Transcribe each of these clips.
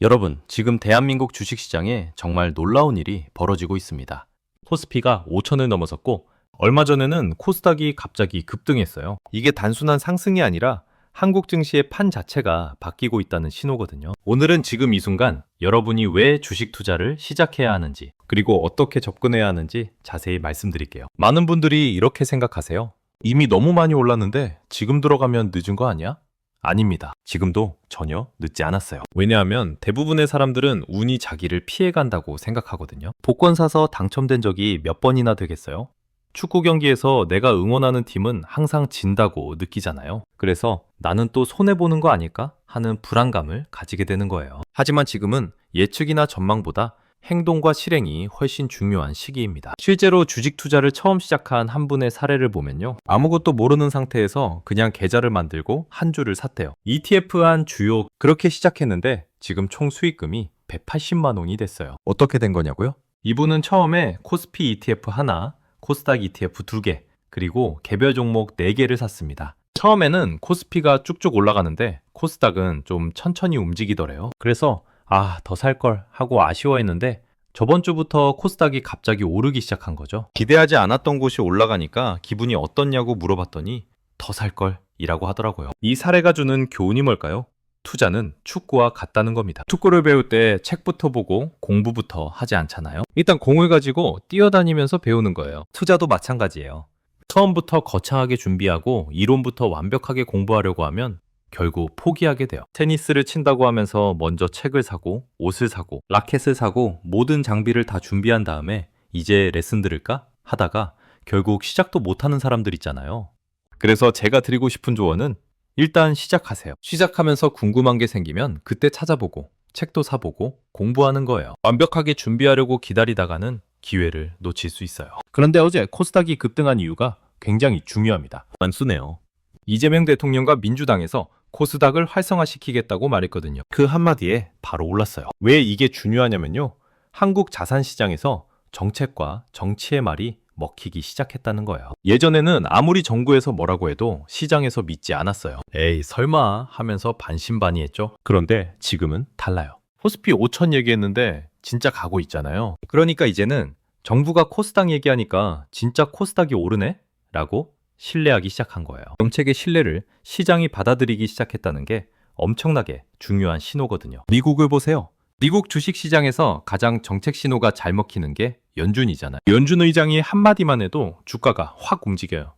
여러분, 지금 대한민국 주식시장에 정말 놀라운 일이 벌어지고 있습니다. 코스피가 5천을 넘어섰고 얼마 전에는 코스닥이 갑자기 급등했어요. 이게 단순한 상승이 아니라 한국 증시의 판 자체가 바뀌고 있다는 신호거든요. 오늘은 지금 이 순간 여러분이 왜 주식 투자를 시작해야 하는지, 그리고 어떻게 접근해야 하는지 자세히 말씀드릴게요. 많은 분들이 이렇게 생각하세요. 이미 너무 많이 올랐는데 지금 들어가면 늦은 거 아니야? 아닙니다. 지금도 전혀 늦지 않았어요. 왜냐하면 대부분의 사람들은 운이 자기를 피해간다고 생각하거든요. 복권 사서 당첨된 적이 몇 번이나 되겠어요? 축구 경기에서 내가 응원하는 팀은 항상 진다고 느끼잖아요. 그래서 나는 또 손해보는 거 아닐까 하는 불안감을 가지게 되는 거예요. 하지만 지금은 예측이나 전망보다 행동과 실행이 훨씬 중요한 시기입니다. 실제로 주식 투자를 처음 시작한 한 분의 사례를 보면요. 아무것도 모르는 상태에서 그냥 계좌를 만들고 한 주를 샀대요. ETF 한 주요 그렇게 시작했는데 지금 총 수익금이 180만 원이 됐어요. 어떻게 된 거냐고요? 이분은 처음에 코스피 ETF 하나, 코스닥 ETF 2개, 그리고 개별 종목 4개를 샀습니다. 처음에는 코스피가 쭉쭉 올라가는데 코스닥은 좀 천천히 움직이더래요. 그래서 더 살 걸 하고 아쉬워했는데 저번 주부터 코스닥이 갑자기 오르기 시작한 거죠. 기대하지 않았던 곳이 올라가니까 기분이 어떻냐고 물어봤더니 더 살 걸 이라고 하더라고요. 이 사례가 주는 교훈이 뭘까요? 투자는 축구와 같다는 겁니다. 축구를 배울 때 책부터 보고 공부부터 하지 않잖아요. 일단 공을 가지고 뛰어다니면서 배우는 거예요. 투자도 마찬가지예요. 처음부터 거창하게 준비하고 이론부터 완벽하게 공부하려고 하면 결국 포기하게 돼요. 테니스를 친다고 하면서 먼저 책을 사고 옷을 사고 라켓을 사고 모든 장비를 다 준비한 다음에 이제 레슨 들을까 하다가 결국 시작도 못하는 사람들 있잖아요. 그래서 제가 드리고 싶은 조언은 일단 시작하세요. 시작하면서 궁금한 게 생기면 그때 찾아보고 책도 사보고 공부하는 거예요. 완벽하게 준비하려고 기다리다가는 기회를 놓칠 수 있어요. 그런데 어제 코스닥이 급등한 이유가 굉장히 중요합니다. 단순해요. 이재명 대통령과 민주당에서 코스닥을 활성화시키겠다고 말했거든요. 그 한마디에 바로 올랐어요. 왜 이게 중요하냐면요. 한국 자산시장에서 정책과 정치의 말이 먹히기 시작했다는 거예요. 예전에는 아무리 정부에서 뭐라고 해도 시장에서 믿지 않았어요. 에이 설마 하면서 반신반의했죠. 그런데 지금은 달라요. 코스피 5천 얘기했는데 진짜 가고 있잖아요. 그러니까 이제는 정부가 코스닥 얘기하니까 진짜 코스닥이 오르네? 라고 신뢰하기 시작한 거예요. 정책의 신뢰를 시장이 받아들이기 시작했다는 게 엄청나게 중요한 신호거든요. 미국을 보세요. 미국 주식시장에서 가장 정책 신호가 잘 먹히는 게 연준이잖아요. 연준 의장이 한마디만 해도 주가가 확 움직여요.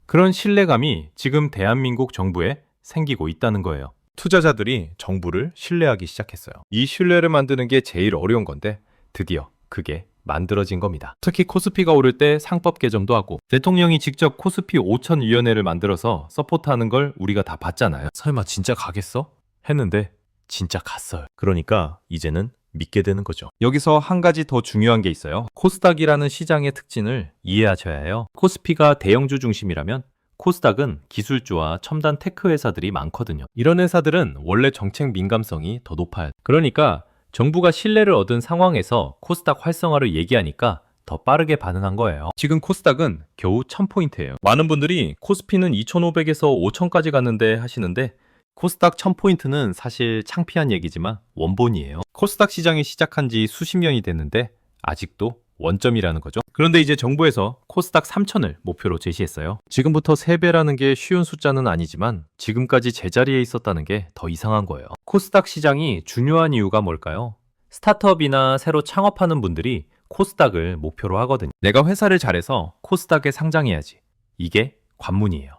그런 신뢰감이 지금 대한민국 정부에 생기고 있다는 거예요. 투자자들이 정부를 신뢰하기 시작했어요. 이 신뢰를 만드는 게 제일 어려운 건데 드디어 그게 만들어진 겁니다. 특히 코스피가 오를 때 상법 개정도 하고 대통령이 직접 코스피 5천위원회를 만들어서 서포트하는 걸 우리가 다 봤잖아요. 설마 진짜 가겠어? 했는데 진짜 갔어요. 그러니까 이제는 믿게 되는 거죠. 여기서 한 가지 더 중요한 게 있어요. 코스닥이라는 시장의 특징을 이해하셔야 해요. 코스피가 대형주 중심이라면 코스닥은 기술주와 첨단 테크 회사들이 많거든요. 이런 회사들은 원래 정책 민감성이 더 높아요. 그러니까 정부가 신뢰를 얻은 상황에서 코스닥 활성화를 얘기하니까 더 빠르게 반응한 거예요. 지금 코스닥은 겨우 1000포인트예요. 많은 분들이 코스피는 2500에서 5000까지 갔는데 하시는데 코스닥 1000포인트는 사실 창피한 얘기지만 원본이에요. 코스닥 시장이 시작한 지 수십 년이 됐는데 아직도 원점이라는 거죠. 그런데 이제 정부에서 코스닥 3000을 목표로 제시했어요. 지금부터 3배라는 게 쉬운 숫자는 아니지만 지금까지 제자리에 있었다는 게 더 이상한 거예요. 코스닥 시장이 중요한 이유가 뭘까요? 스타트업이나 새로 창업하는 분들이 코스닥을 목표로 하거든요. 내가 회사를 잘해서 코스닥에 상장해야지. 이게 관문이에요.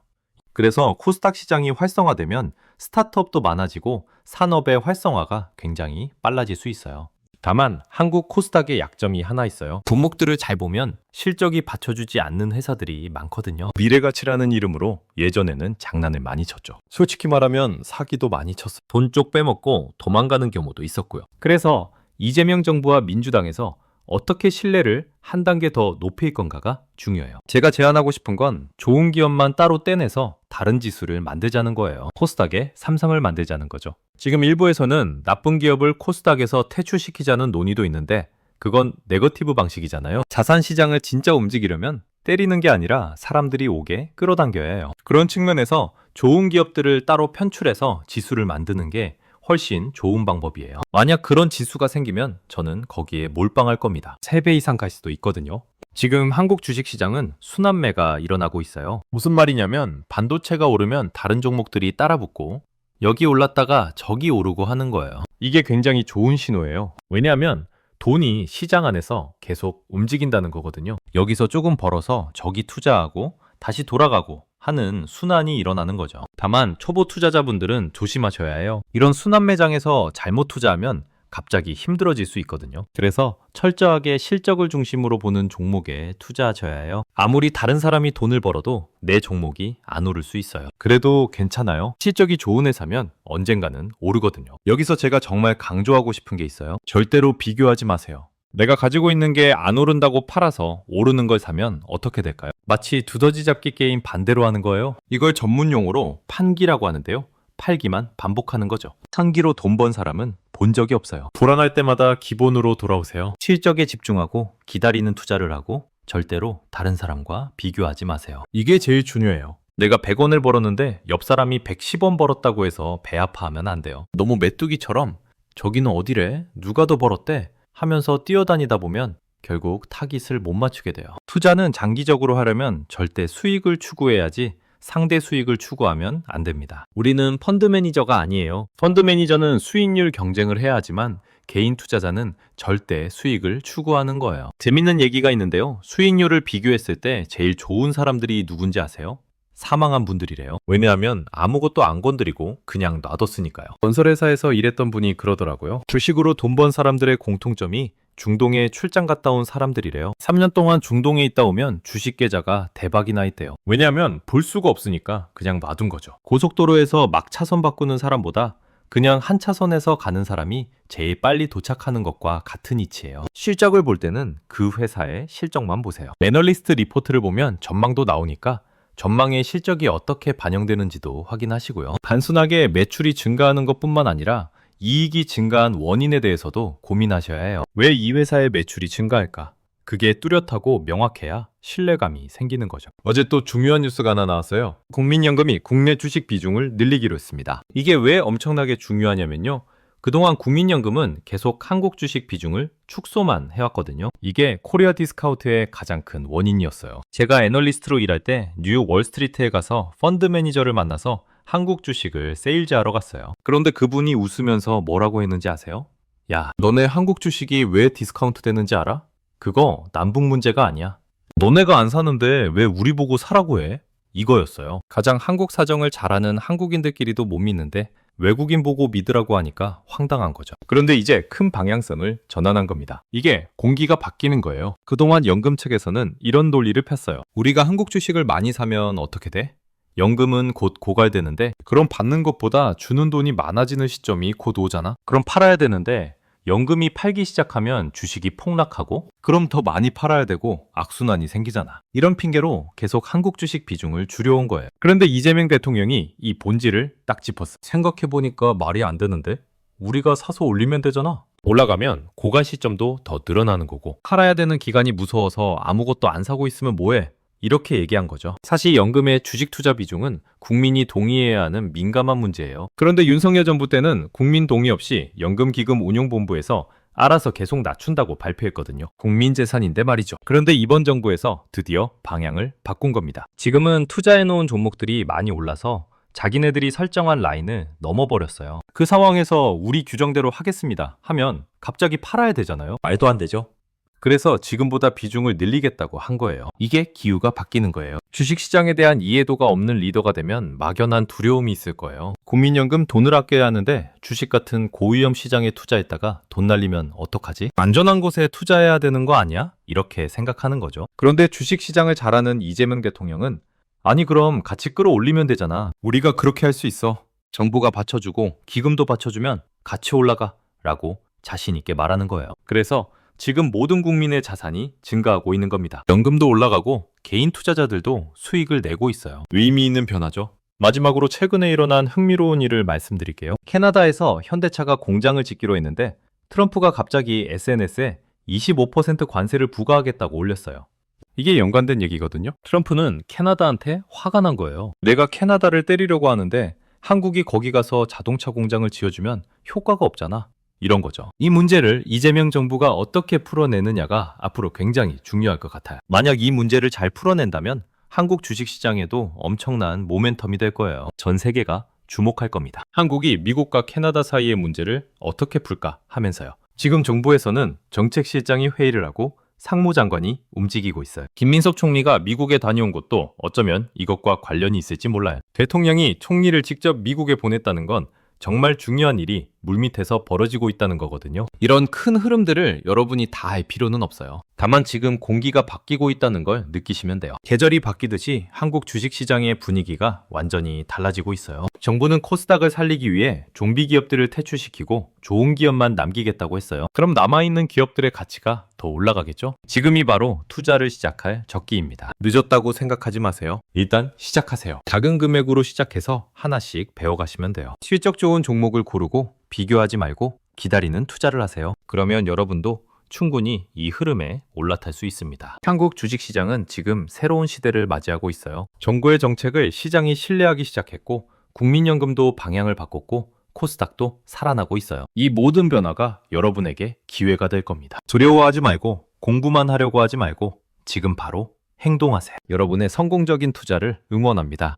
그래서 코스닥 시장이 활성화되면 스타트업도 많아지고 산업의 활성화가 굉장히 빨라질 수 있어요. 다만 한국 코스닥의 약점이 하나 있어요. 분목들을 잘 보면 실적이 받쳐주지 않는 회사들이 많거든요. 미래가치라는 이름으로 예전에는 장난을 많이 쳤죠. 솔직히 말하면 사기도 많이 쳤어요. 돈 쪽 빼먹고 도망가는 경우도 있었고요. 그래서 이재명 정부와 민주당에서 어떻게 신뢰를 한 단계 더 높일 건가가 중요해요. 제가 제안하고 싶은 건 좋은 기업만 따로 떼내서 다른 지수를 만들자는 거예요. 코스닥에 삼성을 만들자는 거죠. 지금 일부에서는 나쁜 기업을 코스닥에서 퇴출시키자는 논의도 있는데 그건 네거티브 방식이잖아요. 자산 시장을 진짜 움직이려면 때리는 게 아니라 사람들이 오게 끌어당겨야 해요. 그런 측면에서 좋은 기업들을 따로 편출해서 지수를 만드는 게 훨씬 좋은 방법이에요. 만약 그런 지수가 생기면 저는 거기에 몰빵할 겁니다. 3배 이상 갈 수도 있거든요. 지금 한국 주식시장은 순환매가 일어나고 있어요. 무슨 말이냐면 반도체가 오르면 다른 종목들이 따라붙고 여기 올랐다가 저기 오르고 하는 거예요. 이게 굉장히 좋은 신호예요. 왜냐하면 돈이 시장 안에서 계속 움직인다는 거거든요. 여기서 조금 벌어서 저기 투자하고 다시 돌아가고 하는 순환이 일어나는 거죠. 다만 초보 투자자분들은 조심하셔야 해요. 이런 순환 매장에서 잘못 투자하면 갑자기 힘들어질 수 있거든요. 그래서 철저하게 실적을 중심으로 보는 종목에 투자하셔야 해요. 아무리 다른 사람이 돈을 벌어도 내 종목이 안 오를 수 있어요. 그래도 괜찮아요. 실적이 좋은 회사면 언젠가는 오르거든요. 여기서 제가 정말 강조하고 싶은 게 있어요. 절대로 비교하지 마세요. 내가 가지고 있는 게 안 오른다고 팔아서 오르는 걸 사면 어떻게 될까요? 마치 두더지 잡기 게임 반대로 하는 거예요. 이걸 전문 용어로 판기라고 하는데요. 팔기만 반복하는 거죠. 상기로 돈 번 사람은 본 적이 없어요. 불안할 때마다 기본으로 돌아오세요. 실적에 집중하고 기다리는 투자를 하고 절대로 다른 사람과 비교하지 마세요. 이게 제일 중요해요. 내가 100원을 벌었는데 옆 사람이 110원 벌었다고 해서 배 아파하면 안 돼요. 너무 메뚜기처럼 저기는 어디래? 누가 더 벌었대? 하면서 뛰어다니다 보면 결국 타깃을 못 맞추게 돼요. 투자는 장기적으로 하려면 절대 수익을 추구해야지 상대 수익을 추구하면 안 됩니다. 우리는 펀드 매니저가 아니에요. 펀드 매니저는 수익률 경쟁을 해야 하지만 개인 투자자는 절대 수익을 추구하는 거예요. 재밌는 얘기가 있는데요. 수익률을 비교했을 때 제일 좋은 사람들이 누군지 아세요? 사망한 분들이래요. 왜냐하면 아무것도 안 건드리고 그냥 놔뒀으니까요. 건설회사에서 일했던 분이 그러더라고요. 주식으로 돈 번 사람들의 공통점이 중동에 출장 갔다 온 사람들이래요. 3년 동안 중동에 있다 오면 주식 계좌가 대박이 나 있대요. 왜냐하면 볼 수가 없으니까 그냥 놔둔 거죠. 고속도로에서 막 차선 바꾸는 사람보다 그냥 한 차선에서 가는 사람이 제일 빨리 도착하는 것과 같은 이치예요. 실적을 볼 때는 그 회사의 실적만 보세요. 애널리스트 리포트를 보면 전망도 나오니까 전망의 실적이 어떻게 반영되는지도 확인하시고요. 단순하게 매출이 증가하는 것뿐만 아니라 이익이 증가한 원인에 대해서도 고민하셔야 해요. 왜 이 회사의 매출이 증가할까? 그게 뚜렷하고 명확해야 신뢰감이 생기는 거죠. 어제 또 중요한 뉴스가 하나 나왔어요. 국민연금이 국내 주식 비중을 늘리기로 했습니다. 이게 왜 엄청나게 중요하냐면요. 그동안 국민연금은 계속 한국 주식 비중을 축소만 해왔거든요. 이게 코리아 디스카운트의 가장 큰 원인이었어요. 제가 애널리스트로 일할 때 뉴욕 월스트리트에 가서 펀드 매니저를 만나서 한국 주식을 세일즈하러 갔어요. 그런데 그분이 웃으면서 뭐라고 했는지 아세요? 야, 너네 한국 주식이 왜 디스카운트 되는지 알아? 그거 남북 문제가 아니야. 너네가 안 사는데 왜 우리 보고 사라고 해? 이거였어요. 가장 한국 사정을 잘 아는 한국인들끼리도 못 믿는데 외국인 보고 믿으라고 하니까 황당한 거죠. 그런데 이제 큰 방향성을 전환한 겁니다. 이게 공기가 바뀌는 거예요. 그동안 연금 측에서는 이런 논리를 폈어요. 우리가 한국 주식을 많이 사면 어떻게 돼? 연금은 곧 고갈되는데 그럼 받는 것보다 주는 돈이 많아지는 시점이 곧 오잖아. 그럼 팔아야 되는데 연금이 팔기 시작하면 주식이 폭락하고 그럼 더 많이 팔아야 되고 악순환이 생기잖아. 이런 핑계로 계속 한국 주식 비중을 줄여온 거예요. 그런데 이재명 대통령이 이 본질을 딱 짚었어. 생각해보니까 말이 안 되는데? 우리가 사서 올리면 되잖아. 올라가면 고갈 시점도 더 늘어나는 거고 팔아야 되는 기간이 무서워서 아무것도 안 사고 있으면 뭐해? 이렇게 얘기한 거죠. 사실 연금의 주식 투자 비중은 국민이 동의해야 하는 민감한 문제예요. 그런데 윤석열 정부 때는 국민 동의 없이 연금기금운용본부에서 알아서 계속 낮춘다고 발표했거든요. 국민 재산인데 말이죠. 그런데 이번 정부에서 드디어 방향을 바꾼 겁니다. 지금은 투자해놓은 종목들이 많이 올라서 자기네들이 설정한 라인을 넘어버렸어요. 그 상황에서 우리 규정대로 하겠습니다 하면 갑자기 팔아야 되잖아요. 말도 안 되죠. 그래서 지금보다 비중을 늘리겠다고 한 거예요. 이게 기후가 바뀌는 거예요. 주식시장에 대한 이해도가 없는 리더가 되면 막연한 두려움이 있을 거예요. 국민연금 돈을 아껴야 하는데 주식 같은 고위험 시장에 투자했다가 돈 날리면 어떡하지? 안전한 곳에 투자해야 되는 거 아니야? 이렇게 생각하는 거죠. 그런데 주식시장을 잘 아는 이재명 대통령은 아니 그럼 같이 끌어올리면 되잖아. 우리가 그렇게 할 수 있어. 정부가 받쳐주고 기금도 받쳐주면 같이 올라가 라고 자신 있게 말하는 거예요. 그래서 지금 모든 국민의 자산이 증가하고 있는 겁니다. 연금도 올라가고 개인 투자자들도 수익을 내고 있어요. 의미 있는 변화죠. 마지막으로 최근에 일어난 흥미로운 일을 말씀드릴게요. 캐나다에서 현대차가 공장을 짓기로 했는데 트럼프가 갑자기 SNS에 25% 관세를 부과하겠다고 올렸어요. 이게 연관된 얘기거든요. 트럼프는 캐나다한테 화가 난 거예요. 내가 캐나다를 때리려고 하는데 한국이 거기 가서 자동차 공장을 지어주면 효과가 없잖아. 이런 거죠. 이 문제를 이재명 정부가 어떻게 풀어내느냐가 앞으로 굉장히 중요할 것 같아요. 만약 이 문제를 잘 풀어낸다면 한국 주식시장에도 엄청난 모멘텀이 될 거예요. 전 세계가 주목할 겁니다. 한국이 미국과 캐나다 사이의 문제를 어떻게 풀까 하면서요. 지금 정부에서는 정책실장이 회의를 하고 상무장관이 움직이고 있어요. 김민석 총리가 미국에 다녀온 것도 어쩌면 이것과 관련이 있을지 몰라요. 대통령이 총리를 직접 미국에 보냈다는 건 정말 중요한 일이 물밑에서 벌어지고 있다는 거거든요. 이런 큰 흐름들을 여러분이 다 알 필요는 없어요. 다만 지금 공기가 바뀌고 있다는 걸 느끼시면 돼요. 계절이 바뀌듯이 한국 주식시장의 분위기가 완전히 달라지고 있어요. 정부는 코스닥을 살리기 위해 좀비 기업들을 퇴출시키고 좋은 기업만 남기겠다고 했어요. 그럼 남아있는 기업들의 가치가 더 올라가겠죠? 지금이 바로 투자를 시작할 적기입니다. 늦었다고 생각하지 마세요. 일단 시작하세요. 작은 금액으로 시작해서 하나씩 배워가시면 돼요. 실적 좋은 종목을 고르고 비교하지 말고 기다리는 투자를 하세요. 그러면 여러분도 충분히 이 흐름에 올라탈 수 있습니다. 한국 주식시장은 지금 새로운 시대를 맞이하고 있어요. 정부의 정책을 시장이 신뢰하기 시작했고 국민연금도 방향을 바꿨고 코스닥도 살아나고 있어요. 이 모든 변화가 여러분에게 기회가 될 겁니다. 두려워하지 말고 공부만 하려고 하지 말고 지금 바로 행동하세요. 여러분의 성공적인 투자를 응원합니다.